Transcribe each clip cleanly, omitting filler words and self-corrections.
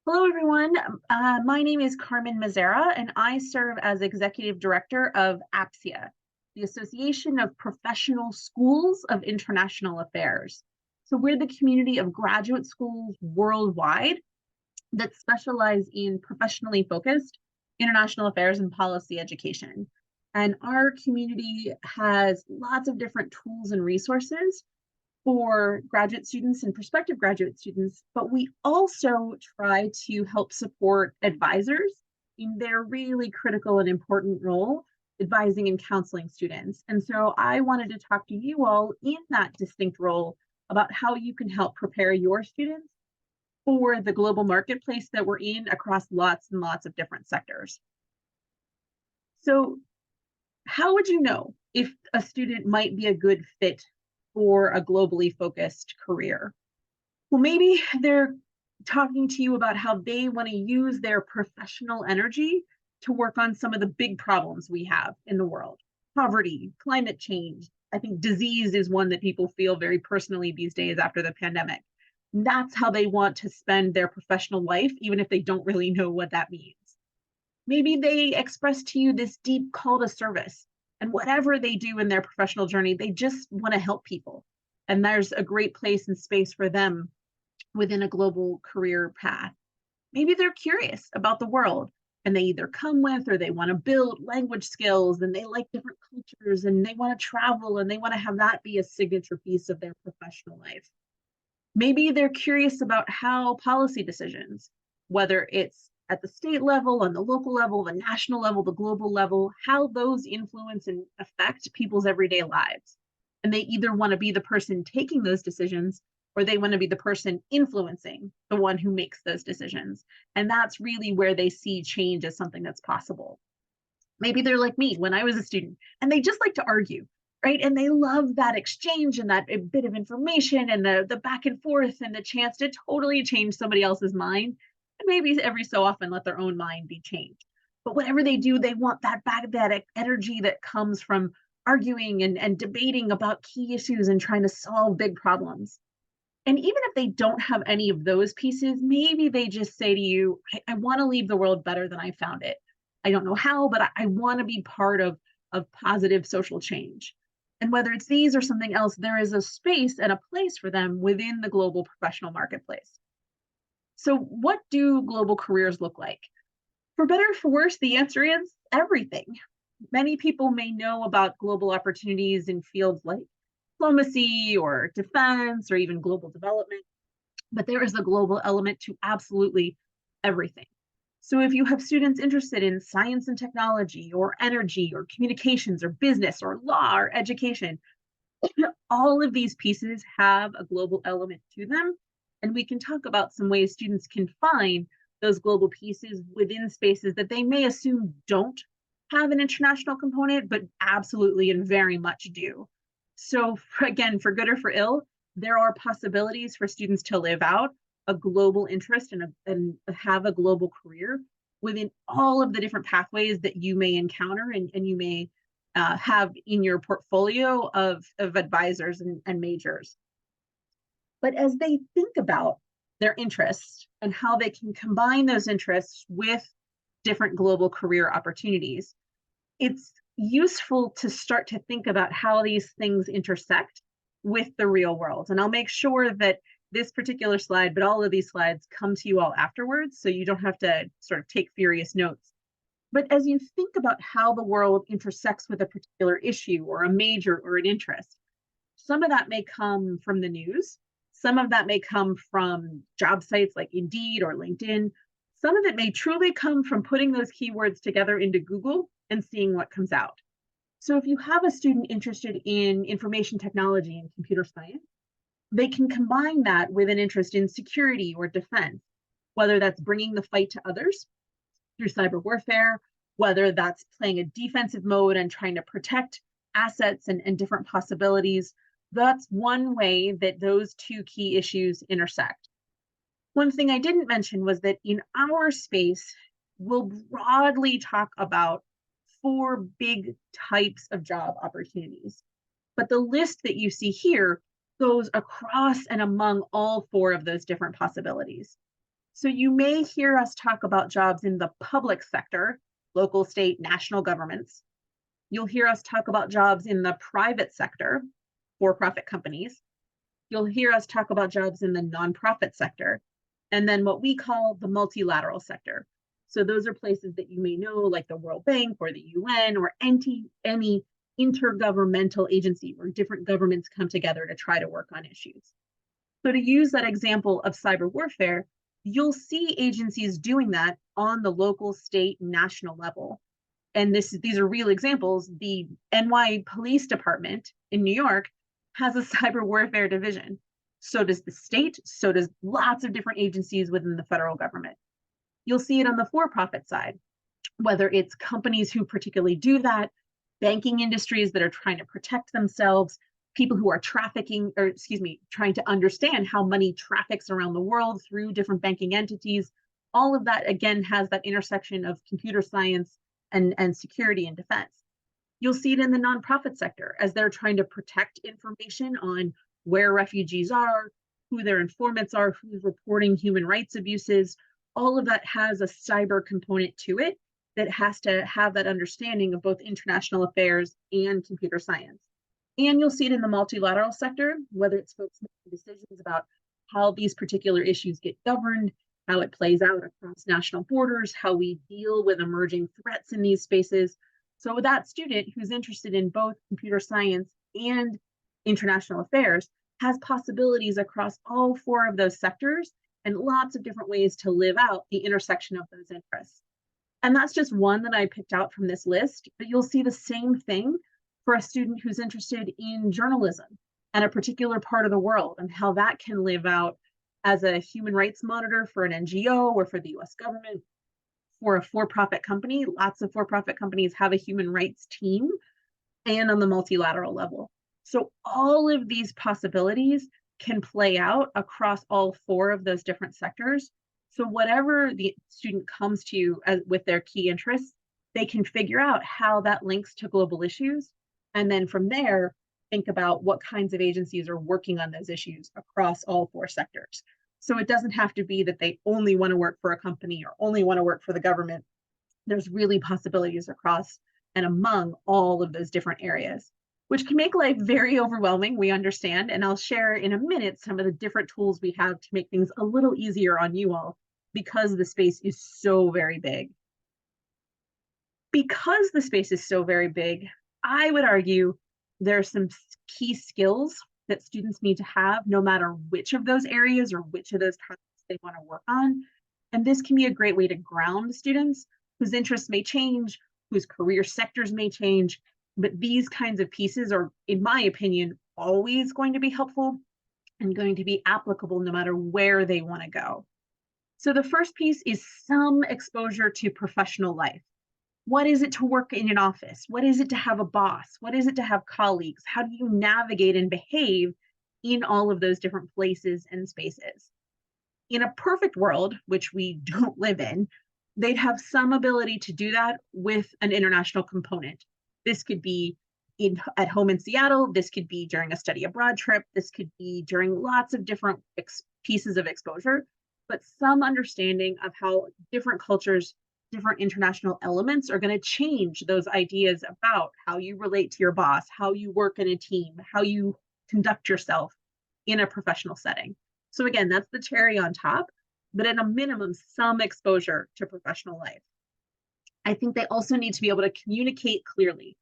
Hello, everyone. My name is Carmen Mezzera, and I serve as Executive Director of APSIA, the Association of Professional Schools of International Affairs. So we're the community of graduate schools worldwide that specialize in professionally focused international affairs and policy education. And our community has lots of different tools and resources for graduate students and prospective graduate students, but we also try to help support advisors in their really critical and important role advising and counseling students. And so I wanted to talk to you all in that distinct role about how you can help prepare your students for the global marketplace that we're in across lots and lots of different sectors. So how would you know if a student might be a good fit for a globally focused career? Well, maybe they're talking to you about how they want to use their professional energy to work on some of the big problems we have in the world. Poverty, climate change. I think disease is one that people feel very personally these days after the pandemic. That's how they want to spend their professional life, even if they don't really know what that means. Maybe they express to you this deep call to service. And whatever they do in their professional journey, they just want to help people. And there's a great place and space for them within a global career path. Maybe they're curious about the world and they either come with or they want to build language skills and they like different cultures and they want to travel and they want to have that be a signature piece of their professional life. Maybe they're curious about how policy decisions, whether it's at the state level, on the local level, the national level, the global level, how those influence and affect people's everyday lives. And they either want to be the person taking those decisions or they want to be the person influencing the one who makes those decisions. And that's really where they see change as something that's possible. Maybe they're like me when I was a student and they just like to argue, right? And they love that exchange and that bit of information and the back and forth and the chance to totally change somebody else's mind. And maybe every so often let their own mind be changed. But whatever they do, they want that energy that comes from arguing and debating about key issues and trying to solve big problems. And even if they don't have any of those pieces, maybe they just say to you, I want to leave the world better than I found it. I don't know how, but I want to be part of positive social change. And whether it's these or something else, there is a space and a place for them within the global professional marketplace. So, what do global careers look like? For better or for worse, the answer is everything. Many people may know about global opportunities in fields like diplomacy or defense or even global development, but there is a global element to absolutely everything. So if you have students interested in science and technology or energy or communications or business or law or education, all of these pieces have a global element to them. And we can talk about some ways students can find those global pieces within spaces that they may assume don't have an international component, but absolutely and very much do. So again, for good or for ill, there are possibilities for students to live out a global interest and have a global career within all of the different pathways that you may encounter and you may have in your portfolio of advisors and majors. But as they think about their interests and how they can combine those interests with different global career opportunities, it's useful to start to think about how these things intersect with the real world. And I'll make sure that this particular slide, but all of these slides come to you all afterwards, so you don't have to sort of take furious notes. But as you think about how the world intersects with a particular issue or a major or an interest, some of that may come from the news. Some of that may come from job sites like Indeed or LinkedIn. Some of it may truly come from putting those keywords together into Google and seeing what comes out. So if you have a student interested in information technology and computer science, they can combine that with an interest in security or defense, whether that's bringing the fight to others through cyber warfare, whether that's playing a defensive mode and trying to protect assets and different possibilities. That's one way that those two key issues intersect. One thing I didn't mention was that in our space, we'll broadly talk about 4 big types of job opportunities. But the list that you see here goes across and among all 4 of those different possibilities. So you may hear us talk about jobs in the public sector, local, state, national governments. You'll hear us talk about jobs in the private sector, for-profit companies. You'll hear us talk about jobs in the nonprofit sector, and then what we call the multilateral sector. So those are places that you may know, like the World Bank or the UN or any intergovernmental agency where different governments come together to try to work on issues. So to use that example of cyber warfare, you'll see agencies doing that on the local, state, national level. And these are real examples. The NY Police Department in New York has a cyber warfare division. So does the state, so does lots of different agencies within the federal government. You'll see it on the for-profit side, whether it's companies who particularly do that, banking industries that are trying to protect themselves, people who are trafficking, or excuse me, trying to understand how money traffics around the world through different banking entities. All of that, again, has that intersection of computer science and security and defense. You'll see it in the nonprofit sector as they're trying to protect information on where refugees are, who their informants are, who's reporting human rights abuses. All of that has a cyber component to it that has to have that understanding of both international affairs and computer science. And you'll see it in the multilateral sector, whether it's folks making decisions about how these particular issues get governed, how it plays out across national borders, how we deal with emerging threats in these spaces. So that student who's interested in both computer science and international affairs has possibilities across all four of those sectors and lots of different ways to live out the intersection of those interests. And that's just one that I picked out from this list, but you'll see the same thing for a student who's interested in journalism and a particular part of the world and how that can live out as a human rights monitor for an NGO or for the US government, for a for-profit company. Lots of for-profit companies have a human rights team, and on the multilateral level. So all of these possibilities can play out across all four of those different sectors. So whatever the student comes to you with their key interests, they can figure out how that links to global issues. And then from there, think about what kinds of agencies are working on those issues across all four sectors. So it doesn't have to be that they only want to work for a company or only want to work for the government. There's really possibilities across and among all of those different areas, which can make life very overwhelming, we understand. And I'll share in a minute some of the different tools we have to make things a little easier on you all, because the space is so very big. Because the space is so very big, I would argue there are some key skills that students need to have, no matter which of those areas or which of those topics they want to work on. And this can be a great way to ground students whose interests may change, whose career sectors may change, but these kinds of pieces are, in my opinion, always going to be helpful and going to be applicable no matter where they want to go. So the first piece is some exposure to professional life. What is it to work in an office? What is it to have a boss? What is it to have colleagues? How do you navigate and behave in all of those different places and spaces? In a perfect world, which we don't live in, they'd have some ability to do that with an international component. This could be at home in Seattle. This could be during a study abroad trip. This could be during lots of different pieces of exposure, but some understanding of how different cultures, different international elements are going to change those ideas about how you relate to your boss, how you work in a team, how you conduct yourself in a professional setting. So again, that's the cherry on top, but at a minimum, some exposure to professional life. I think they also need to be able to communicate clearly.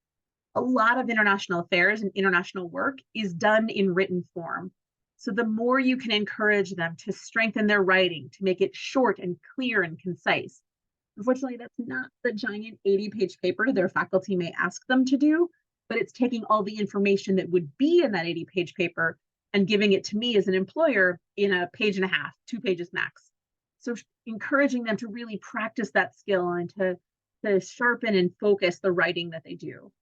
A lot of international affairs and international work is done in written form. So the more you can encourage them to strengthen their writing, to make it short and clear and concise. Unfortunately, that's not the giant 80-page paper their faculty may ask them to do, but it's taking all the information that would be in that 80-page paper and giving it to me as an employer in a page and a half, 2 pages max. So encouraging them to really practice that skill and to sharpen and focus the writing that they do.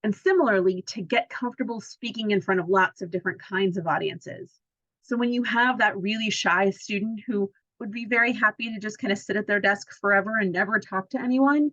And similarly, to get comfortable speaking in front of lots of different kinds of audiences. So when you have that really shy student who would be very happy to just kind of sit at their desk forever and never talk to anyone,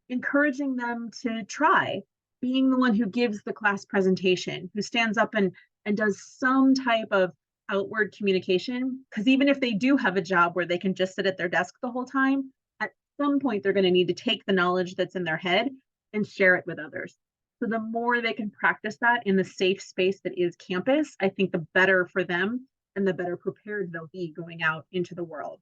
encouraging them to try being the one who gives the class presentation, who stands up and does some type of outward communication, because even if they do have a job where they can just sit at their desk the whole time, at some point they're going to need to take the knowledge that's in their head and share it with others. So the more they can practice that in the safe space that is campus, I think the better for them and the better prepared they'll be going out into the world.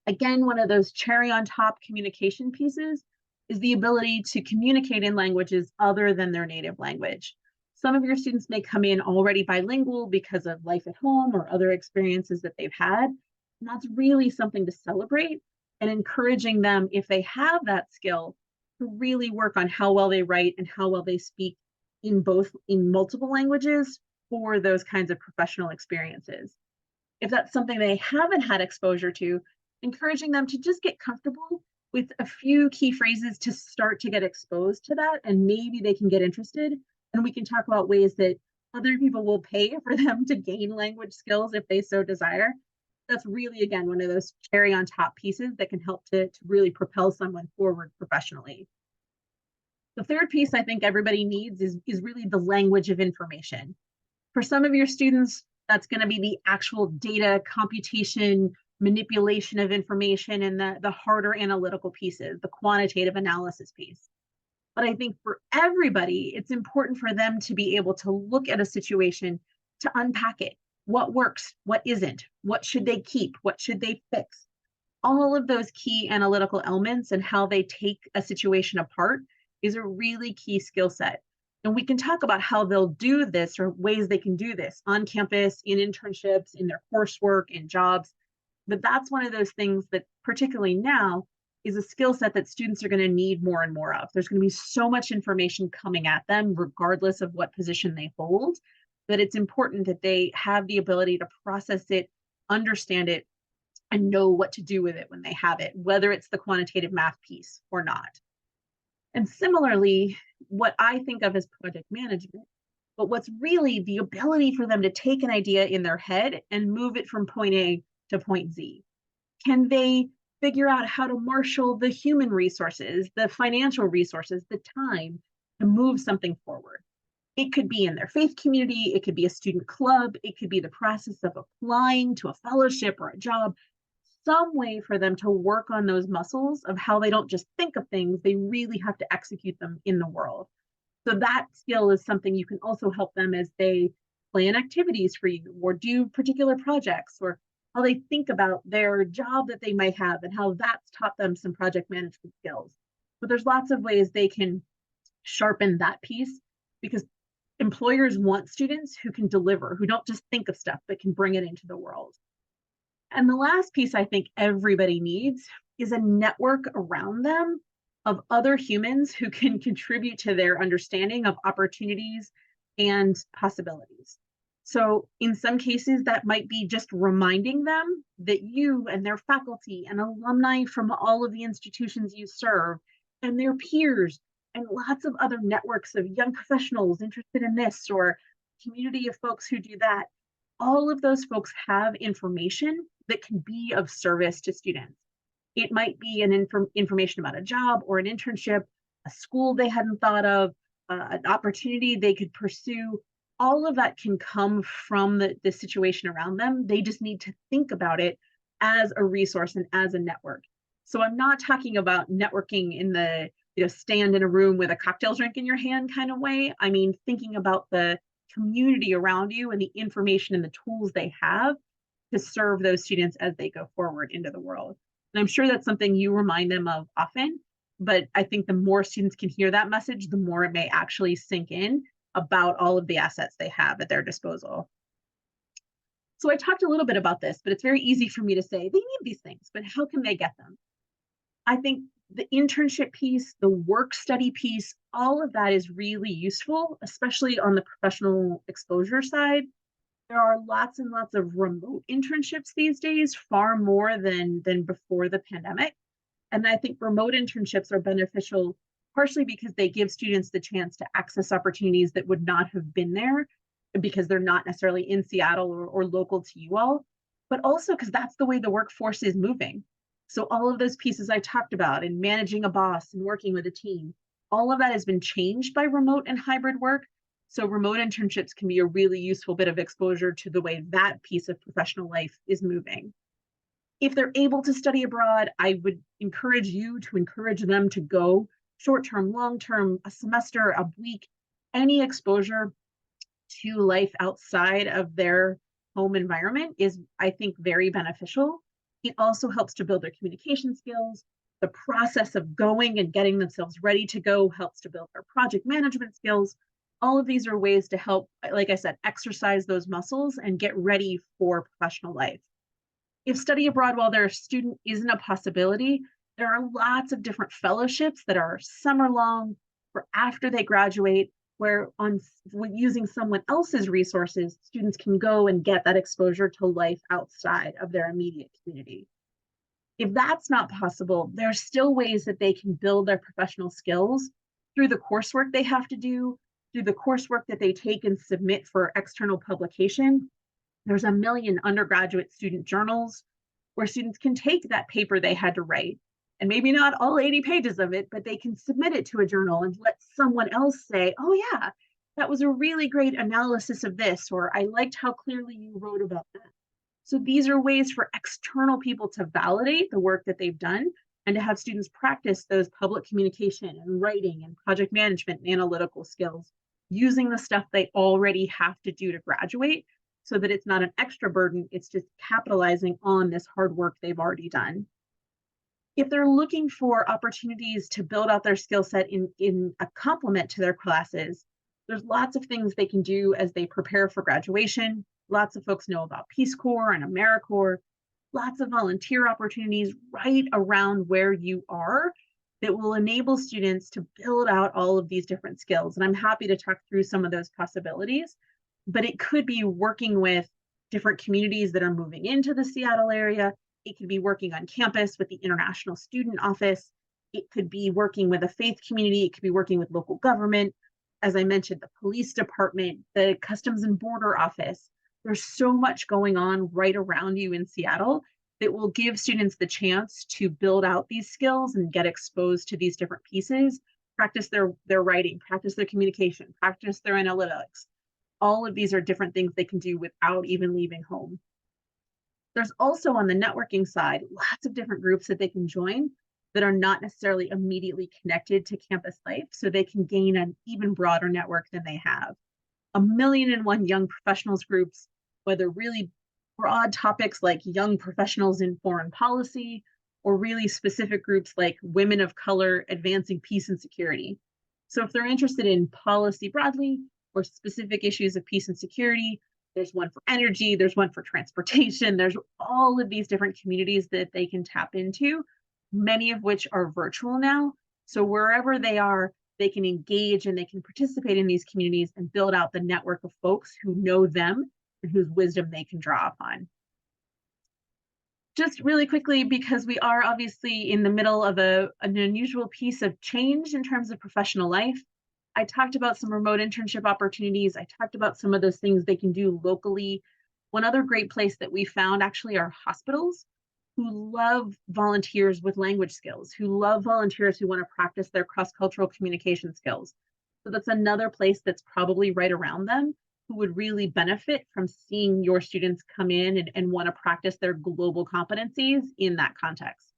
Again, one of those cherry on top communication pieces is the ability to communicate in languages other than their native language. Some of your students may come in already bilingual because of life at home or other experiences that they've had. And that's really something to celebrate, and encouraging them, if they have that skill, to really work on how well they write and how well they speak in multiple languages for those kinds of professional experiences. If that's something they haven't had exposure to, encouraging them to just get comfortable with a few key phrases to start to get exposed to that, and maybe they can get interested. And we can talk about ways that other people will pay for them to gain language skills if they so desire. That's really, again, one of those cherry on top pieces that can help to really propel someone forward professionally. The third piece I think everybody needs is really the language of information. For some of your students, that's going to be the actual data computation, manipulation of information, and the harder analytical pieces, the quantitative analysis piece. But I think for everybody, it's important for them to be able to look at a situation, to unpack it. What works? What isn't? What should they keep? What should they fix? All of those key analytical elements and how they take a situation apart is a really key skill set. And we can talk about how they'll do this, or ways they can do this on campus, in internships, in their coursework, in jobs. But that's one of those things that, particularly now, is a skill set that students are going to need more and more of. There's going to be so much information coming at them, regardless of what position they hold, that it's important that they have the ability to process it, understand it, and know what to do with it when they have it, whether it's the quantitative math piece or not. And similarly, what I think of as project management, but what's really the ability for them to take an idea in their head and move it from point A to point Z. Can they figure out how to marshal the human resources, the financial resources, the time to move something forward? It could be in their faith community, it could be a student club, it could be the process of applying to a fellowship or a job, some way for them to work on those muscles of how they don't just think of things, they really have to execute them in the world. So that skill is something you can also help them as they plan activities for you, or do particular projects, or how they think about their job that they might have and how that's taught them some project management skills. But there's lots of ways they can sharpen that piece, because employers want students who can deliver, who don't just think of stuff, but can bring it into the world. And the last piece I think everybody needs is a network around them of other humans who can contribute to their understanding of opportunities and possibilities. So in some cases, that might be just reminding them that you and their faculty and alumni from all of the institutions you serve, and their peers, and lots of other networks of young professionals interested in this, or community of folks who do that, all of those folks have information that can be of service to students. It might be an information about a job or an internship, a school they hadn't thought of, an opportunity they could pursue. All of that can come from the situation around them. They just need to think about it as a resource and as a network. So I'm not talking about networking in the stand in a room with a cocktail drink in your hand kind of way. I mean, thinking about the community around you and the information and the tools they have to serve those students as they go forward into the world. And I'm sure that's something you remind them of often, but I think the more students can hear that message, the more it may actually sink in about all of the assets they have at their disposal. So I talked a little bit about this, but it's very easy for me to say they need these things, but how can they get them? I think the internship piece, the work study piece, all of that is really useful, especially on the professional exposure side. There are lots and lots of remote internships these days, far more than before the pandemic. And I think remote internships are beneficial partially because they give students the chance to access opportunities that would not have been there because they're not necessarily in Seattle or local to you all, but also because that's the way the workforce is moving. So all of those pieces I talked about in managing a boss and working with a team, all of that has been changed by remote and hybrid work. So remote internships can be a really useful bit of exposure to the way that piece of professional life is moving. If they're able to study abroad, I would encourage you to encourage them to go short-term, long-term, a semester, a week, any exposure to life outside of their home environment is, I think, very beneficial. It also helps to build their communication skills. The process of going and getting themselves ready to go helps to build their project management skills. All of these are ways to help, like I said, exercise those muscles and get ready for professional life. If study abroad while they're a student isn't a possibility, there are lots of different fellowships that are summer long for after they graduate, where using someone else's resources, students can go and get that exposure to life outside of their immediate community. If that's not possible, there are still ways that they can build their professional skills through the coursework they have to do, through the coursework that they take and submit for external publication. There's a million undergraduate student journals where students can take that paper they had to write, and maybe not all 80 pages of it, but they can submit it to a journal and let someone else say, oh yeah, that was a really great analysis of this, or I liked how clearly you wrote about that. So these are ways for external people to validate the work that they've done and to have students practice those public communication and writing and project management and analytical skills using the stuff they already have to do to graduate, so that it's not an extra burden, it's just capitalizing on this hard work they've already done. If they're looking for opportunities to build out their skill set in a complement to their classes, there's lots of things they can do as they prepare for graduation. Lots of folks know about Peace Corps and AmeriCorps, lots of volunteer opportunities right around where you are that will enable students to build out all of these different skills. And I'm happy to talk through some of those possibilities. But it could be working with different communities that are moving into the Seattle area. It could be working on campus with the International Student Office. It could be working with a faith community. It could be working with local government. As I mentioned, the police department, the Customs and Border Office. There's so much going on right around you in Seattle that will give students the chance to build out these skills and get exposed to these different pieces, practice their writing, practice their communication, practice their analytics. All of these are different things they can do without even leaving home. There's also, on the networking side, lots of different groups that they can join that are not necessarily immediately connected to campus life, so they can gain an even broader network than they have. 1,000,001 young professionals groups, whether really broad topics like young professionals in foreign policy, or really specific groups like women of color advancing peace and security. So if they're interested in policy broadly, or specific issues of peace and security, there's one for energy, there's one for transportation, there's all of these different communities that they can tap into, many of which are virtual now. So wherever they are, they can engage and they can participate in these communities and build out the network of folks who know them and whose wisdom they can draw upon. Just really quickly, because we are obviously in the middle of an unusual piece of change in terms of professional life, I talked about some remote internship opportunities. I talked about some of those things they can do locally. One other great place that we found actually are hospitals who love volunteers with language skills, who love volunteers who want to practice their cross-cultural communication skills. So that's another place that's probably right around them who would really benefit from seeing your students come in and want to practice their global competencies in that context.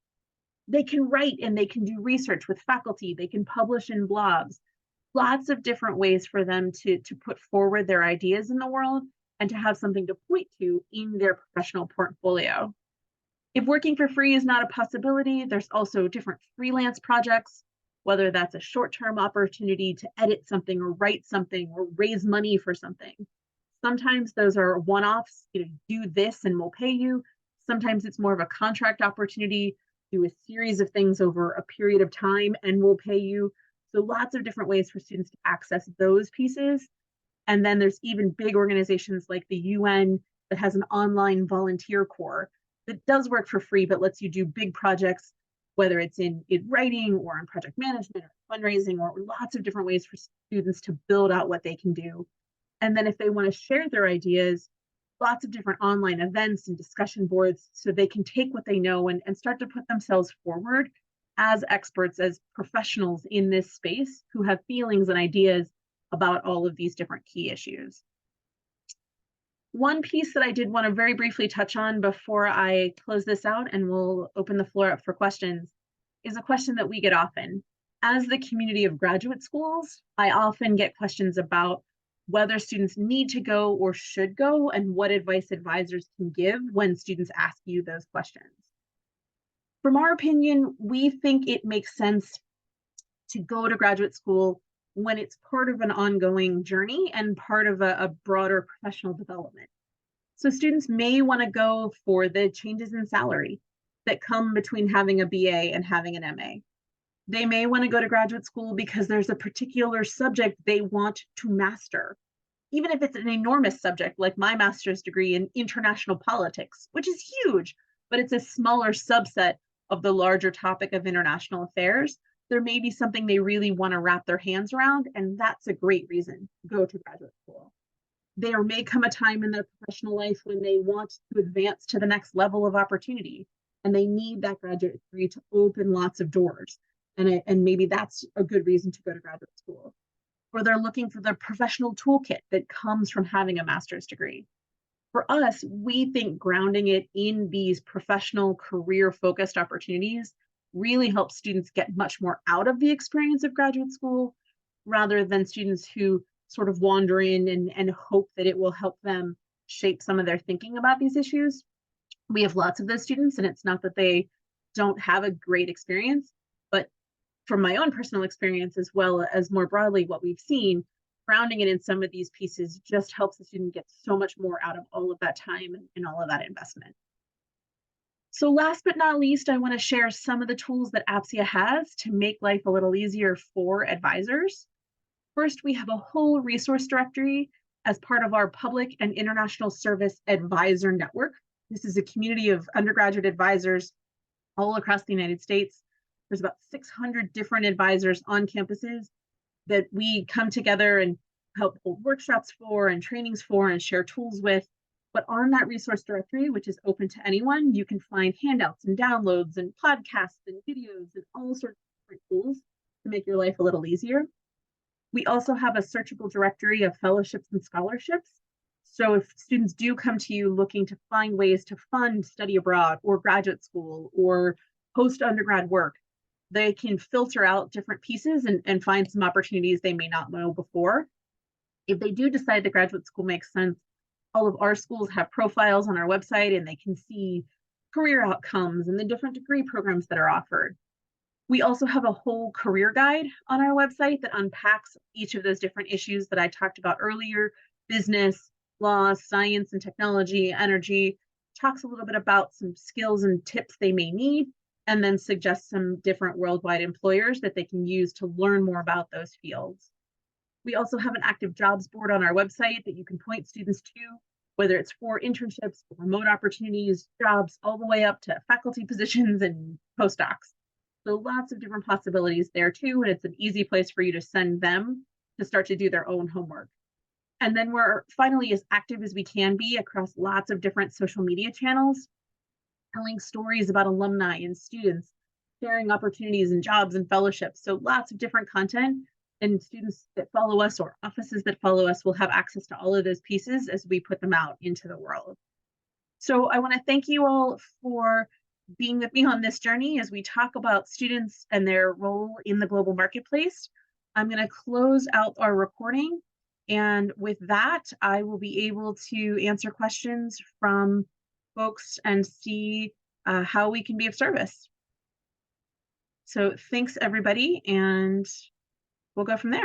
They can write and they can do research with faculty. They can publish in blogs. Lots of different ways for them to put forward their ideas in the world and to have something to point to in their professional portfolio. If working for free is not a possibility, there's also different freelance projects, whether that's a short-term opportunity to edit something or write something or raise money for something. Sometimes those are one-offs, do this and we'll pay you. Sometimes it's more of a contract opportunity, do a series of things over a period of time and we'll pay you. So lots of different ways for students to access those pieces. And then there's even big organizations like the UN that has an online volunteer corps that does work for free, but lets you do big projects, whether it's in writing or in project management or fundraising, or lots of different ways for students to build out what they can do. And then if they want to share their ideas, lots of different online events and discussion boards so they can take what they know and start to put themselves forward as experts, as professionals in this space who have feelings and ideas about all of these different key issues. One piece that I did want to very briefly touch on before I close this out, and we'll open the floor up for questions, is a question that we get often. As the community of graduate schools, I often get questions about whether students need to go or should go, and what advice advisors can give when students ask you those questions. From our opinion, we think it makes sense to go to graduate school when it's part of an ongoing journey and part of a broader professional development. So students may want to go for the changes in salary that come between having a BA and having an MA. They may want to go to graduate school because there's a particular subject they want to master, even if it's an enormous subject like my master's degree in international politics, which is huge, but it's a smaller subset of the larger topic of international affairs. There may be something they really want to wrap their hands around, and that's a great reason to go to graduate school. There may come a time in their professional life when they want to advance to the next level of opportunity, and they need that graduate degree to open lots of doors. And maybe that's a good reason to go to graduate school. Or they're looking for the professional toolkit that comes from having a master's degree. For us, we think grounding it in these professional career-focused opportunities really helps students get much more out of the experience of graduate school, rather than students who sort of wander in and hope that it will help them shape some of their thinking about these issues. We have lots of those students, and it's not that they don't have a great experience, but from my own personal experience, as well as more broadly what we've seen, grounding it in some of these pieces just helps the student get so much more out of all of that time and all of that investment. So last but not least, I want to share some of the tools that APSIA has to make life a little easier for advisors. First, we have a whole resource directory as part of our public and international service advisor network. This is a community of undergraduate advisors all across the United States. There's about 600 different advisors on campuses that we come together and help hold workshops for and trainings for and share tools with. But on that resource directory, which is open to anyone, you can find handouts and downloads and podcasts and videos and all sorts of different tools to make your life a little easier. We also have a searchable directory of fellowships and scholarships. So if students do come to you looking to find ways to fund study abroad or graduate school or post-undergrad work, they can filter out different pieces and find some opportunities they may not know before. If they do decide that graduate school makes sense, all of our schools have profiles on our website, and they can see career outcomes and the different degree programs that are offered. We also have a whole career guide on our website that unpacks each of those different issues that I talked about earlier: business, law, science and technology, energy, talks a little bit about some skills and tips they may need, and then suggests some different worldwide employers that they can use to learn more about those fields. We also have an active jobs board on our website that you can point students to, whether it's for internships, remote opportunities, jobs, all the way up to faculty positions and postdocs. So lots of different possibilities there too, and it's an easy place for you to send them to start to do their own homework. And then we're finally as active as we can be across lots of different social media channels, telling stories about alumni and students, sharing opportunities and jobs and fellowships. So lots of different content, and students that follow us or offices that follow us will have access to all of those pieces as we put them out into the world. So I want to thank you all for being with me on this journey as we talk about students and their role in the global marketplace. I'm going to close out our recording, and with that, I will be able to answer questions from folks and see how we can be of service. So thanks, everybody, and we'll go from there.